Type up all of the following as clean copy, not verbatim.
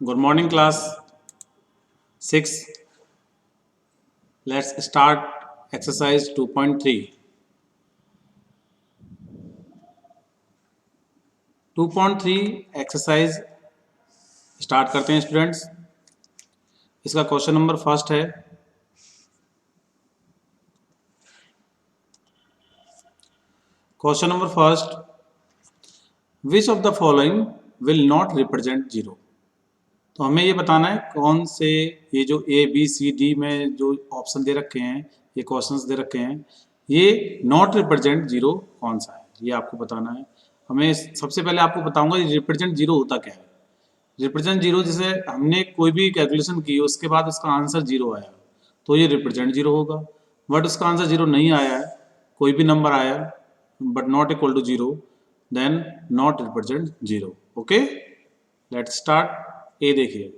Good morning, class 6. Let's start exercise 2.3. 2.3 exercise start करते हैं students. इसका क्वेश्चन नंबर फर्स्ट है, question number first, which of the following will not represent zero. तो हमें ये बताना है कौन से ये जो ए बी सी डी में जो ऑप्शन दे रखे हैं, ये क्वेश्चंस दे रखे हैं, ये नॉट रिप्रेजेंट जीरो कौन सा है, ये आपको बताना है। हमें सबसे पहले आपको बताऊंगा ये रिप्रेजेंट जीरो होता क्या है। रिप्रेजेंट जीरो, जैसे हमने कोई भी कैलकुलेशन की उसके बाद उसका आंसर जीरो आया तो ये रिप्रेजेंट जीरो होगा। बट उसका आंसर जीरो नहीं आया है, कोई भी नंबर आया but not equal to zero, then not represent zero. Okay, let's start. ए देखिए,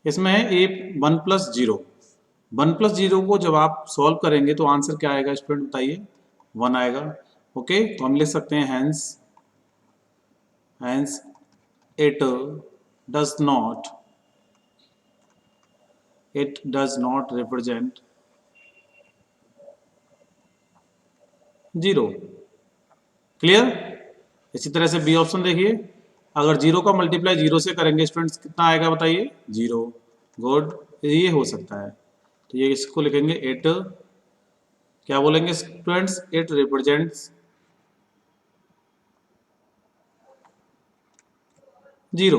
इसमें है ए 1+0। 1+0 को जब आप सॉल्व करेंगे तो आंसर क्या आएगा स्टूडेंट, बताइए। 1 आएगा। ओके, तो हम लिख सकते हैं hence it does not represent zero. Clear. इसी तरह से बी ऑप्शन देखिए, अगर जीरो का मल्टीप्लाई जीरो से करेंगे स्टूडेंट्स कितना आएगा, बताइए। जीरो। गुड, ये हो सकता है, तो ये इसको लिखेंगे इट, क्या बोलेंगे students, it represents zero.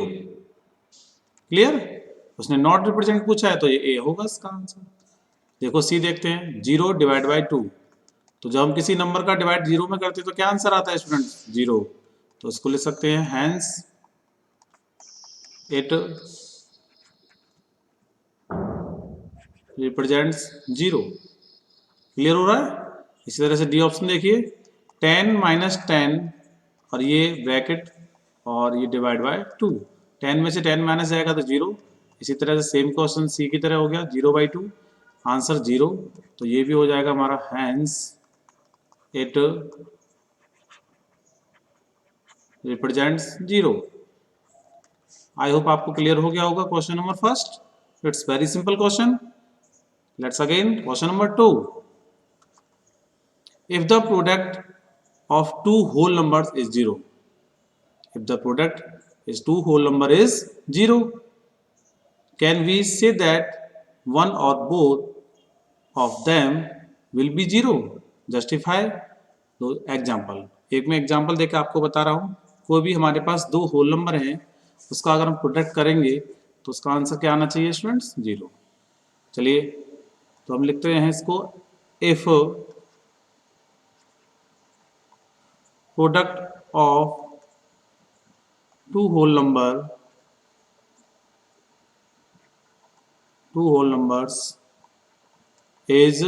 Clear. उसने नॉट रिप्रेजेंट पूछा है तो ये ए होगा इसका आंसर। देखो सी देखते हैं, 0/2। तो जब हम किसी नंबर का डिवाइड जीरो में करते हैं तो क्या आंसर आता है स्टूडेंट्स, जीरो। तो इसको लिख सकते हैं hence it represents zero. Clear हो रहा है। इसी तरह से डी ऑप्शन देखिए, 10 - 10 और ये ब्रैकेट और ये डिवाइड बाय 2। 10 में से 10 माइनस जाएगा तो जीरो। इसी तरह से सेम क्वेश्चन सी की तरह हो गया, 0/2, आंसर जीरो। तो ये भी हो जाएगा हमारा hence it represents zero. I hope आपको क्लियर हो गया होगा question number first. It's very simple question. Let's again question number 2। If the product of two whole numbers is zero, if the product is two whole number is zero, can we say that one or both of them will be zero? Justify दो example. एक मैं example देकर आपको बता रहा हूँ, कोई भी हमारे पास दो होल नंबर हैं, उसका अगर हम प्रोडक्ट करेंगे तो उसका आंसर क्या आना चाहिए स्टूडेंट्स, जीरो। चलिए, तो हम लिखते हैं इसको, if product of two whole numbers is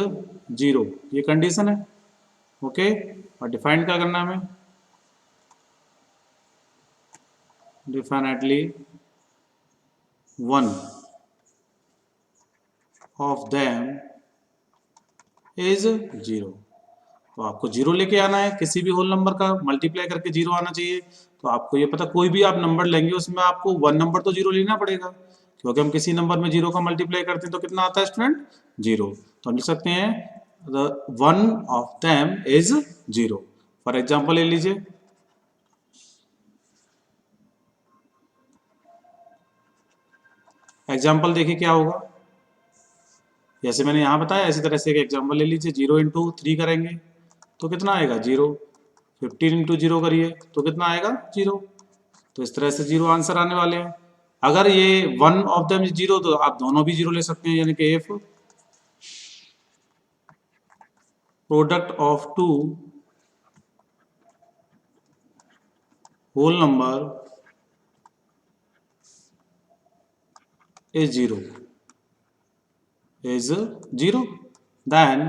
zero, ये कंडीशन है। ओके, और डिफाइन क्या करना है हमें, definitely one of them is zero. तो आपको जीरो लेके आना है, किसी भी होल नंबर का मल्टीप्लाई करके जीरो आना चाहिए। तो आपको ये पता, कोई भी आप नंबर लेंगे उसमें आपको वन नंबर तो जीरो लेना पड़ेगा, क्योंकि हम किसी नंबर में जीरो का मल्टीप्लाई करते हैं तो कितना आता है स्टूडेंट, जीरो। तो हम लिख सकते हैं the one of them is zero. For example ले लीजिए, एग्जाम्पल देखिए क्या होगा। जैसे मैंने यहाँ बताया इसी तरह से एक एग्जाम्पल ले लीजिए, 0 × 3 करेंगे तो कितना आएगा, जीरो। 15 × 0 करिए तो कितना आएगा, जीरो। तो इस तरह से जीरो आंसर आने वाले हैं। अगर ये वन ऑफ देम जीरो तो आप दोनों भी जीरो ले सकते हैं, यानी कि if product of two whole number is zero, then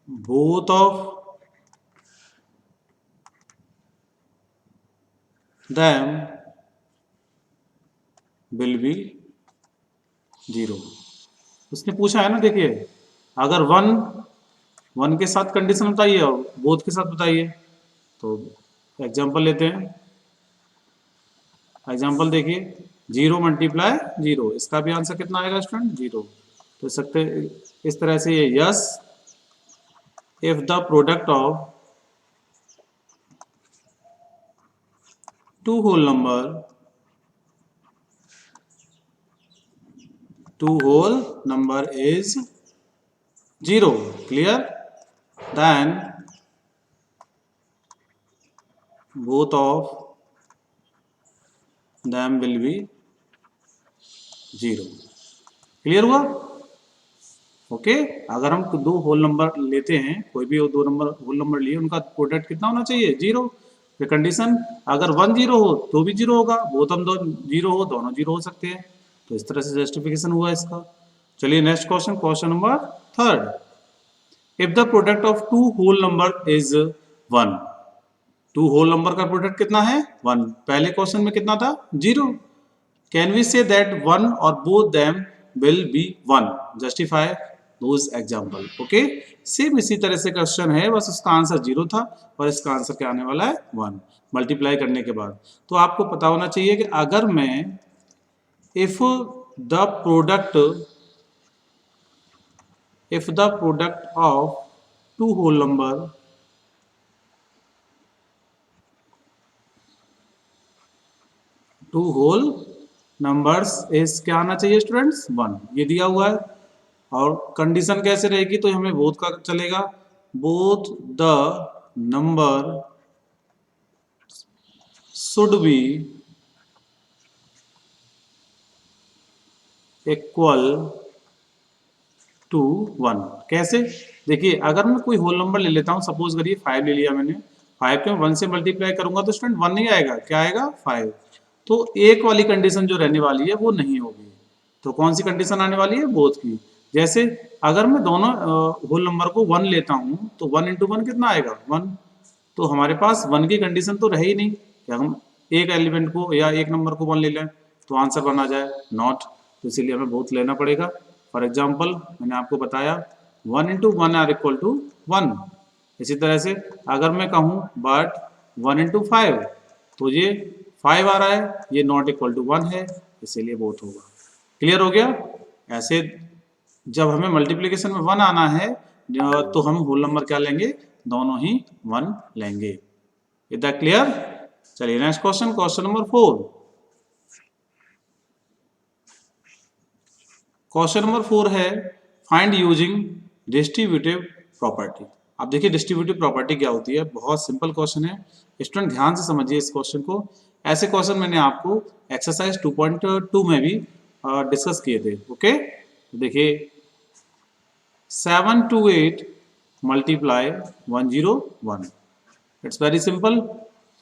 both of them will be zero. उसने पूछा है ना, देखिए, अगर वन के साथ कंडीशन बताइए और बोथ के साथ बताइए। तो एग्जांपल लेते हैं, एग्जाम्पल देखिए, 0 मल्टीप्लाई 0, इसका भी आंसर कितना आएगा स्टूडेंट? 0। तो सकते इस तरह से ये yes if the product of two whole number is 0, clear? Then both of them will be 0, clear हुआ? ओके अगर हम दो होल नंबर लेते हैं, कोई भी दो नंबर होल नंबर लिए, उनका प्रोडक्ट कितना होना चाहिए? 0। फिर कंडीशन अगर 1 0 हो तो भी 0 होगा, बोथ हम दो 0 हो, दोनों 0 हो सकते हैं। तो इस तरह से जस्टिफिकेशन हुआ इसका। चलिए next question, question number 3। If the product of two whole number is 1, two whole number का प्रोडक्ट कितना है? 1। पहले क्वेश्चन में कितना था? 0। कैन वी से दैट 1 और both them will be 1? Justify those example. Okay same इसी तरह से क्वेश्चन है, बस उसका आंसर 0 था और इसका आंसर क्या आने वाला है? 1 मल्टीप्लाई करने के बाद। तो आपको पता होना चाहिए कि अगर मैं if the product of two whole numbers is क्या आना चाहिए स्टूडेंट्स? 1, ये दिया हुआ है। और कंडीशन कैसे रहेगी? तो हमें बोथ का चलेगा, both the number should be equal to 1। कैसे? देखिए अगर मैं कोई होल नंबर ले लेता हूं, सपोज करिए 5 ले लिया मैंने, 5 के 1 से मल्टीप्लाई करूंगा तो स्टूडेंट 1 नहीं आएगा, क्या आएगा? 5। तो एक वाली कंडीशन जो रहने वाली है वो नहीं होगी। तो कौन सी कंडीशन आने वाली है? बोथ की। जैसे अगर मैं दोनों होल नंबर को 1 लेता हूं तो 1 × 1 कितना आएगा? 1। तो हमारे पास 1 की कंडीशन तो रहे ही नहीं, क्या हम एक एलिमेंट को या एक नंबर को 1 ले लें तो आंसर बना जाए? नॉट। तो इसीलिए हमें बोथ लेना पड़ेगा। फॉर एग्जाम्पल मैंने आपको बताया 1 × 1 आर इक्वल टू 1। इसी तरह से अगर मैं कहूँ बट 1 × 5 तो ये 5 आ रहा है, ये नॉट इक्वल टू 1 है, इसीलिए बोथ होगा। क्लियर हो गया? ऐसे जब हमें मल्टीप्लिकेशन में 1 आना है तो हम होल नंबर क्या लेंगे? दोनों ही 1 लेंगे। Is that clear? चलिए next question, question number 4। Question number 4 है फाइंड यूजिंग डिस्ट्रीब्यूटिव प्रॉपर्टी। अब देखिए डिस्ट्रीब्यूटिव प्रॉपर्टी क्या होती है, बहुत सिंपल क्वेश्चन है, स्टूडेंट ध्यान से समझिए इस क्वेश्चन को। ऐसे क्वेश्चन मैंने आपको एक्सरसाइज 2.2 में भी डिस्कस किए थे। ओके देखिए 7 to 8 multiply 101, it's very simple.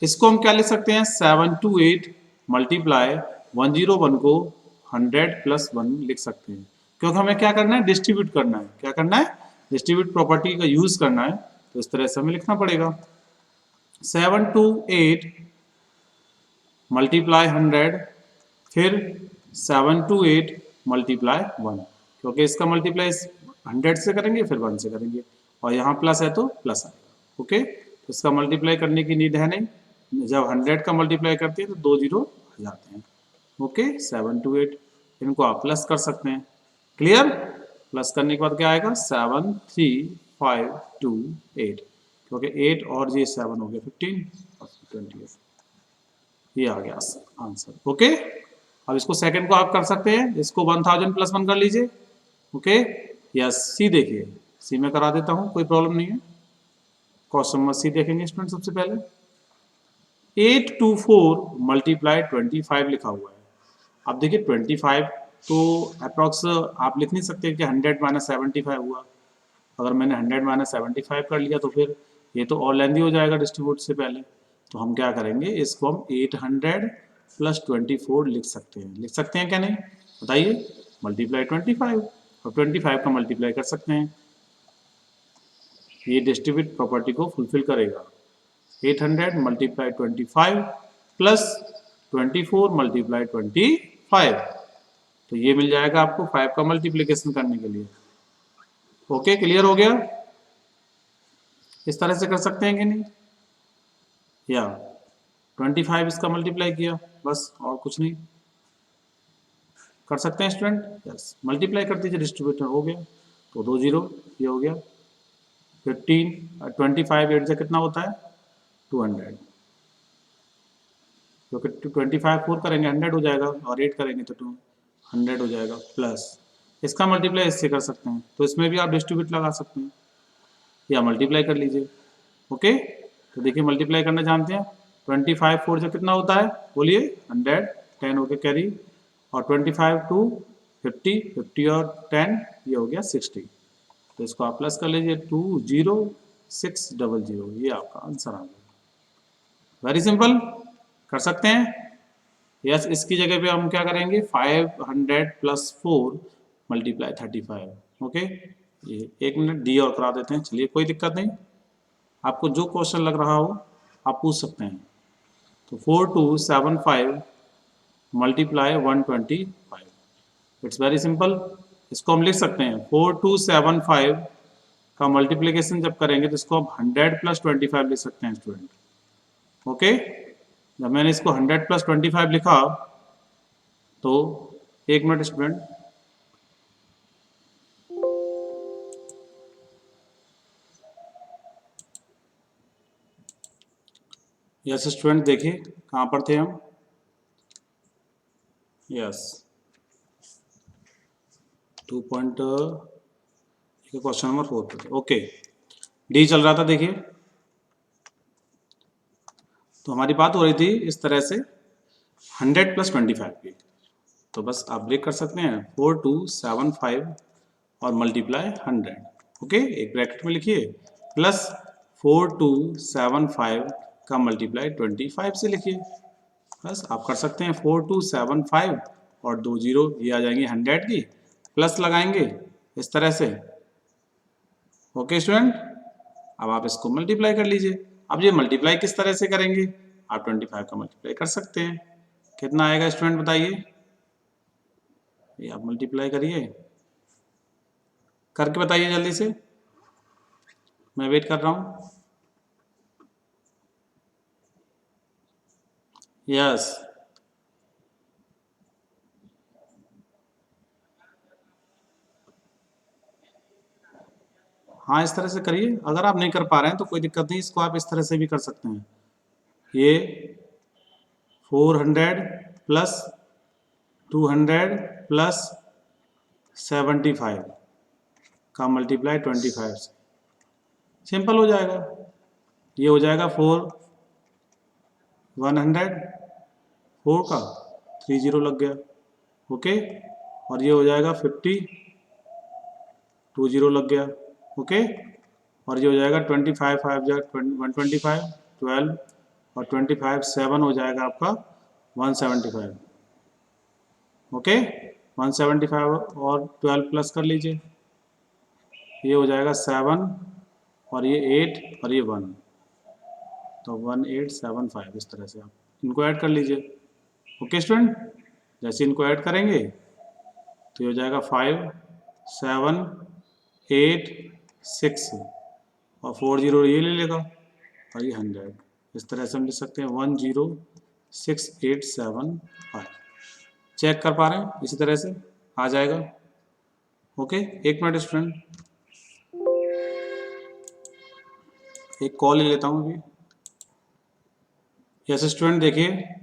इसको हम क्या लिख सकते हैं? 7 to 8 मल्टीप्लाई 101 को 100 + 1 लिख सकते हैं, क्योंकि हमें क्या करना है? डिस्ट्रीब्यूट करना है। क्या करना है? डिस्ट्रीब्यूट प्रॉपर्टी का यूज करना है, तो इस तरह से हमें लिखना पड़ेगा 7 to 8 मल्टीप्लाई 100, फिर 7 to 8 मल्टीप्लाई 1, क्योंकि इसका मल्टीप्लाई 100 से करेंगे फिर 1 से करेंगे, और यहाँ प्लस है तो प्लस आएगा। ओके तो इसका मल्टीप्लाई करने की नीड है नहीं, जब 100 का मल्टीप्लाई करते हैं तो 2 0 आ जाते हैं। ओके 7 to 8 इनको आप प्लस कर सकते हैं। क्लियर? प्लस करने के बाद क्या आएगा? 7 3 5 2 8, क्योंकि 8 और ये 7 हो गया 15 और 28, ये आ गया आंसर। ओके अब इसको सेकंड को आप कर सकते हैं, इसको 1000 + 1 कर लीजिए। ओके यस सी देखिए, सी में करा देता हूं, कोई प्रॉब्लम नहीं है। क्वेश्चन नंबर सी देखेंगे स्टूडेंट। सबसे पहले 8 to 4 मल्टीप्लाई 25 लिखा हुआ है। अब देखिए 25 तो अप्रॉक्स आप लिख नहीं सकते कि 100 - 75 हुआ। अगर मैंने 100 - 75 कर लिया तो फिर ये तो और लेंदी हो जाएगा डिस्ट्रीब्यूट से पहले। तो हम क्या करेंगे? इसको हम 800 + 24 लिख सकते हैं। लिख सकते हैं क्या नहीं बताइए? मल्टीप्लाई 25 और 25 का मल्टीप्लाई कर सकते हैं, ये डिस्ट्रीब्यूट प्रॉपर्टी को फुलफिल करेगा। 800 × 25 + 24 × 25, तो ये मिल जाएगा आपको 5 का मल्टीप्लिकेशन करने के लिए। ओके क्लियर हो गया? इस तरह से कर सकते हैं कि नहीं? या 25 इसका मल्टीप्लाई किया बस, और और कुछ नहीं। कर सकते हैं स्टूडेंट? यस, मल्टीप्लाई कर दीजिए, डिस्ट्रीब्यूटर हो गया, तो 2 0 ये हो गया। 15 25 8 से कितना होता है 200, क्योंकि 25 4 करेंगे 100 हो जाएगा और 8 करेंगे तो 200 हो जाएगा। प्लस इसका मल्टीप्लाई इससे कर सकते हैं, तो इसमें भी आप डिस्ट्रीब्यूट लगा सकते हैं या मल्टीप्लाई कर लीजिए। ओके, तो देखिए मल्टीप्लाई करना जानते हैं। 25 4 से कितना होता है बोलिए 100, 10 हो गया कैरी, और 25 2 50, 50 और 10 ये हो गया 60। तो इसको आप प्लस कर लीजिए 20600, ये आपका आंसर आ गया। वेरी सिंपल, कर सकते हैं। यस, इसकी जगह पे हम क्या करेंगे 500 + 4 × 35। ओके, ये 1 मिनट डी और करा देते हैं, चलिए कोई दिक्कत नहीं, आपको जो क्वेश्चन लग रहा हो आप पूछ सकते हैं। तो 4275 × 125, इट्स वेरी सिंपल। इसको हम लिख सकते हैं 4275 का मल्टीप्लिकेशन जब करेंगे तो इसको आप 100 + 25 लिख सकते हैं स्टूडेंट। ओके, जब मैंने इसको 100 + 25 लिखा तो 1 मिनट स्टूडेंट, यस स्टूडेंट देखिए कहाँ पर थे हम। यस 2 पॉइंट क्वेश्चन नंबर 4 पे थे। ओके, डी चल रहा था देखिए, तो हमारी बात हो रही थी इस तरह से 100 + 25 की। तो बस आप ब्रेक कर सकते हैं 4275 और मल्टीप्लाई 100। ओके, एक ब्रैकेट में लिखिए, प्लस 4275 का मल्टीप्लाई 25 से लिखिए। बस आप कर सकते हैं 4275 और 2 0 ये आ जाएंगे 100 की, प्लस लगाएंगे इस तरह से। ओके स्टूडेंट, अब आप इसको मल्टीप्लाई कर लीजिए। अब ये मल्टीप्लाई किस तरह से करेंगे, आप 25 का मल्टीप्लाई कर सकते हैं। कितना आएगा स्टूडेंट बताइए, ये आप मल्टीप्लाई करिए, करके बताइए जल्दी से, मैं वेट कर रहा हूँ। यस, हाँ इस तरह से करिए। अगर आप नहीं कर पा रहे हैं तो कोई दिक्कत नहीं, इसको आप इस तरह से भी कर सकते हैं। ये 400 + 200 + 75 का मल्टीप्लाई 25 से, सिंपल हो जाएगा। ये हो जाएगा 4 100, 4 का 3 0 लग गया। ओके, और ये हो जाएगा 50, 2 0 लग गया। ओके, और ये हो जाएगा 25 5 125 12 और 25 7 हो जाएगा आपका 175। ओके, 175 और 12 प्लस कर लीजिए, ये हो जाएगा 7 और ये 8 और ये 1, तो 1875। इस तरह से आप इनको ऐड कर लीजिए। ओके स्टूडेंट, जैसे इनको ऐड करेंगे तो ये हो जाएगा 5 7 8 6 और 4 0 ये ले लेगा और ये 100। इस तरह से हम लिख सकते हैं 106875। चेक कर पा रहे हैं, इसी तरह से आ जाएगा। ओके, 1 मिनट स्टूडेंट, एक कॉल ले लेता हूँ अभी। यस स्टूडेंट देखिए,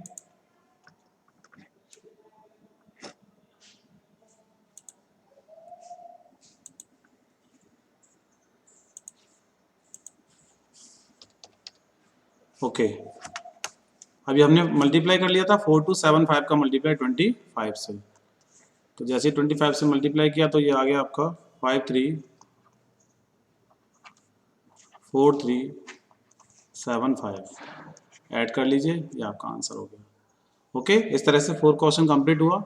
ओके, अभी हमने मल्टीप्लाई कर लिया था 4275 का मल्टीप्लाई 25 से। तो जैसे 25 से मल्टीप्लाई किया तो ये आ गया आपका 534375। ऐड कर लीजिए, ये आपका आंसर हो गया। ओके, इस तरह से 4 क्वेश्चन कंप्लीट हुआ।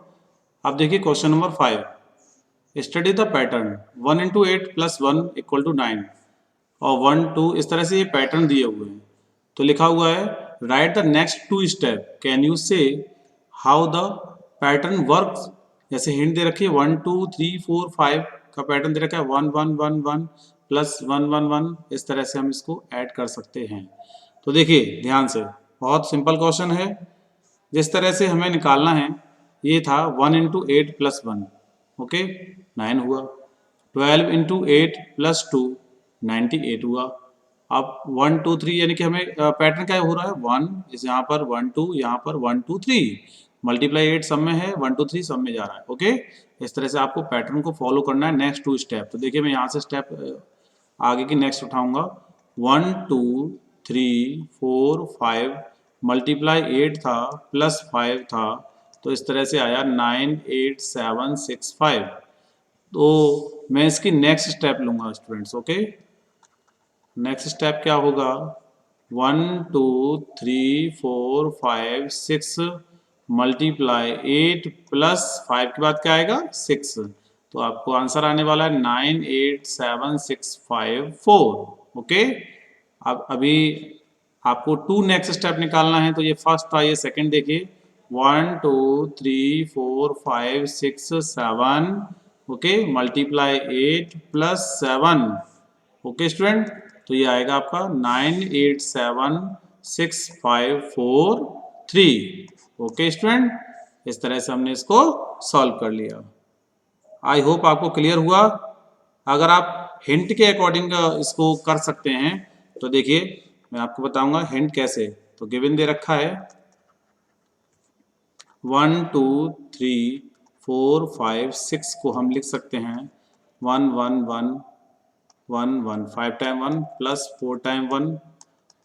अब देखिए question number 5, study the pattern 1 × 8 + 1 = 9 और 1 2, इस तरह से ये पैटर्न दिए हुए हैं। तो लिखा हुआ है right the next 2 step, can you से हाउ द पैटर्न वर्क्स। जैसे हिंट दे रखी है 1 2 3 4 5 का पैटर्न दे रखा है 1 1 1 1 + 1 1 1, इस तरह से हम इसको ऐड कर सकते हैं। तो देखिए ध्यान से, बहुत सिंपल क्वेश्चन है। जिस तरह से हमें निकालना है, ये था 1 इंटू 8 प्लस 1, ओके 9 हुआ। 12 इंटू 8 प्लस 2 98 हुआ। अब 1 2 3 यानी कि हमें पैटर्न क्या हो रहा है, 1 इस यहाँ पर 1 2, यहाँ पर 1 2 3, मल्टीप्लाई 8 सब में है, 1 2 3 सब में जा रहा है, ओके। इस तरह से आपको पैटर्न को फॉलो करना है नेक्स्ट 2 स्टेप। तो देखिए मैं यहाँ से स्टेप आगे की नेक्स्ट उठाऊंगा। 1 2 3 4 5 मल्टीप्लाई 8 था प्लस 5 था, तो इस तरह से आया 9 8 7 6 5। तो मैं इसकी नेक्स्ट स्टेप लूंगा स्टूडेंट्स, ओके। नेक्स्ट स्टेप क्या होगा, 1 2 3 4 5 6 मल्टीप्लाई 8 प्लस 5 के बाद क्या आएगा 6, तो आपको आंसर आने वाला है 9 8 7 6 5 4, ओके। अब अभी आपको 2 नेक्स्ट स्टेप निकालना है, तो ये फर्स्ट था, ये सेकंड देखिए 1 2 3 4 5 6 7, okay multiply 8 plus 7, okay student. तो ये आएगा आपका 9 8 7 6 5 4 3, ओके स्टूडेंट। इस तरह से हमने इसको सॉल्व कर लिया। आई होप आपको क्लियर हुआ। अगर आप हिंट के अकॉर्डिंग इसको कर सकते हैं तो देखिए मैं आपको बताऊंगा हिंट कैसे। तो गिवन दे रखा है 1 2 3 4 5 6 को हम लिख सकते हैं 1 1 1 1 1 5 time 1 plus 4 time 1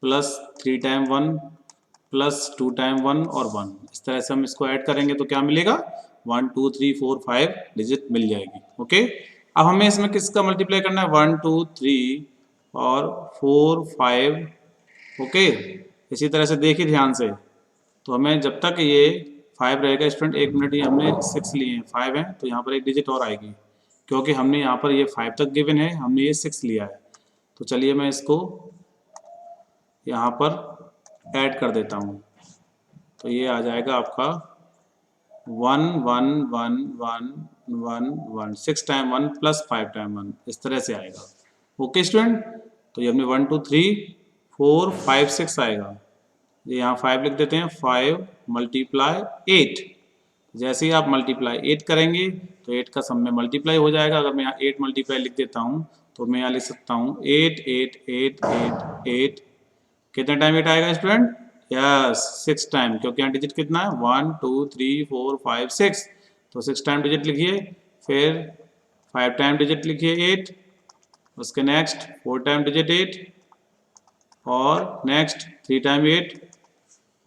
plus 3 time 1 plus 2 time 1 और 1। इस तरह से हम इसको ऐड करेंगे तो क्या मिलेगा 1 2 3 4 5 डिजिट मिल जाएगी, ओके। अब हमें इसमें किसका मल्टीप्लाई करना है 1 2 3 और 4 5, ओके। इसी तरह से देखिए ध्यान से, तो हमें जब तक ये 5 रहेगा स्टूडेंट, 1 मिनट, ये हमने 6 लिए हैं, 5 है तो यहाँ पर एक डिजिट और आएगी, क्योंकि हमने यहाँ पर ये 5 तक गिवन है, हमने ये 6 लिया है। तो चलिए मैं इसको यहाँ पर ऐड कर देता हूँ, तो ये आ जाएगा आपका 1 1 1 1 1 1 6 टाइम 1 प्लस 5 टाइम 1, इस तरह से आएगा, ओके स्टूडेंट। तो ये हमने 1 2 3 4 5 6 आएगा, ये यहाँ 5 लिख देते हैं, 5 मल्टीप्लाई 8। जैसे ही आप मल्टीप्लाई 8 करेंगे तो 8 का सम में मल्टीप्लाई हो जाएगा। अगर मैं यहाँ 8 मल्टीप्लाई लिख देता हूँ तो मैं यहाँ लिख सकता हूँ 8 8 8 8 8, कितने टाइम 8 आएगा स्टूडेंट, यस 6 टाइम, क्योंकि यहाँ डिजिट कितना है 1 2 3 4 5 6, तो 6 टाइम डिजिट लिखिए, फिर 5 टाइम डिजिट लिखिए 8, उसके नेक्स्ट 4 टाइम डिजिट 8, और नेक्स्ट 3 टाइम 8,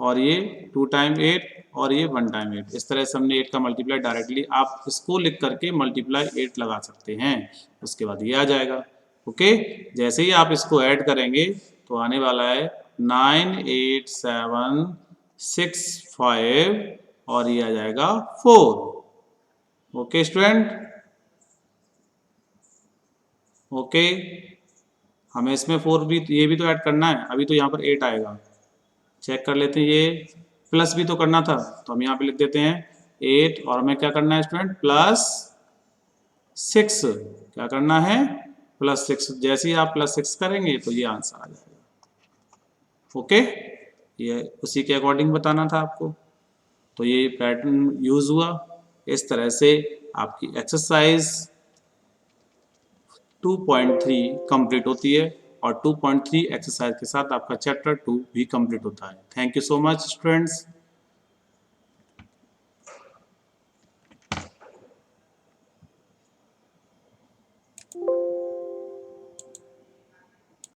और ये 2 टाइम 8, और ये 1 टाइम 8। इस तरह से हमने 8 का मल्टीप्लाई डायरेक्टली आप इसको लिख करके मल्टीप्लाई 8 लगा सकते हैं, उसके बाद ये आ जाएगा, ओके। जैसे ही आप इसको ऐड करेंगे तो आने वाला है 9 8 7 6 5, और ये आ जाएगा 4, ओके स्टूडेंट, ओके। हमें इसमें 4 भी, ये भी तो ऐड करना है, अभी तो यहाँ पर 8 आएगा, चेक कर लेते हैं। ये प्लस भी तो करना था, तो हम यहाँ पे लिख देते हैं 8, और हमें क्या करना है स्टूडेंट प्लस 6, क्या करना है प्लस 6। जैसे ही आप प्लस 6 करेंगे तो ये आंसर आ जाएगा, ओके। ये उसी के अकॉर्डिंग बताना था आपको, तो ये पैटर्न यूज हुआ। इस तरह से आपकी एक्सरसाइज 2.3 कंप्लीट होती है, और 2.3 एक्सरसाइज के साथ आपका चैप्टर 2 भी कंप्लीट होता है। Thank you so much students.